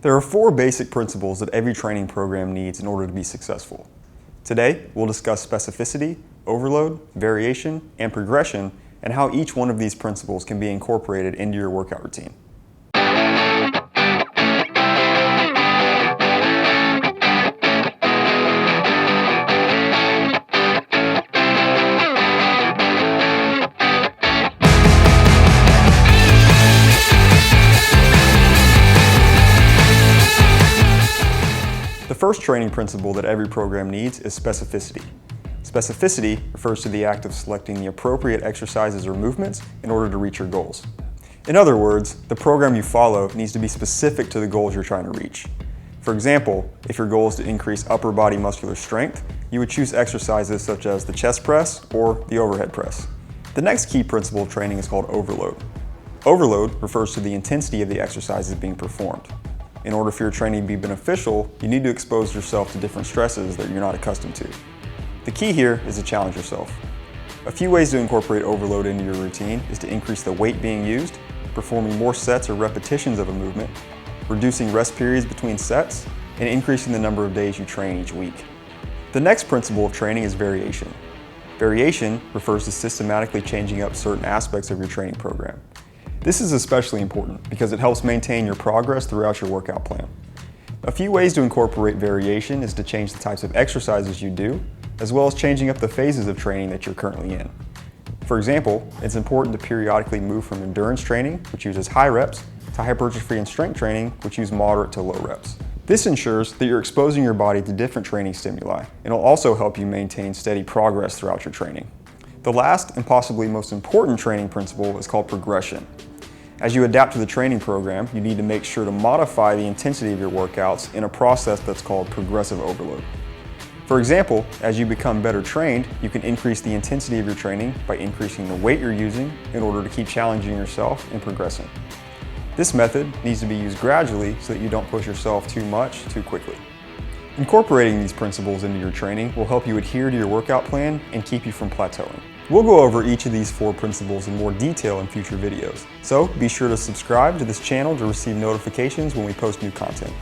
There are 4 basic principles that every training program needs in order to be successful. Today, we'll discuss specificity, overload, variation, and progression, and how each one of these principles can be incorporated into your workout routine. The first training principle that every program needs is specificity. Specificity refers to the act of selecting the appropriate exercises or movements in order to reach your goals. In other words, the program you follow needs to be specific to the goals you're trying to reach. For example, if your goal is to increase upper body muscular strength, you would choose exercises such as the chest press or the overhead press. The next key principle of training is called overload. Overload refers to the intensity of the exercises being performed. In order for your training to be beneficial, you need to expose yourself to different stresses that you're not accustomed to. The key here is to challenge yourself. A few ways to incorporate overload into your routine is to increase the weight being used, performing more sets or repetitions of a movement, reducing rest periods between sets, and increasing the number of days you train each week. The next principle of training is variation. Variation refers to systematically changing up certain aspects of your training program. This is especially important because it helps maintain your progress throughout your workout plan. A few ways to incorporate variation is to change the types of exercises you do, as well as changing up the phases of training that you're currently in. For example, it's important to periodically move from endurance training, which uses high reps, to hypertrophy and strength training, which use moderate to low reps. This ensures that you're exposing your body to different training stimuli, and will also help you maintain steady progress throughout your training. The last and possibly most important training principle is called progression. As you adapt to the training program, you need to make sure to modify the intensity of your workouts in a process that's called progressive overload. For example, as you become better trained, you can increase the intensity of your training by increasing the weight you're using in order to keep challenging yourself and progressing. This method needs to be used gradually so that you don't push yourself too much too quickly. Incorporating these principles into your training will help you adhere to your workout plan and keep you from plateauing. We'll go over each of these 4 principles in more detail in future videos, so be sure to subscribe to this channel to receive notifications when we post new content.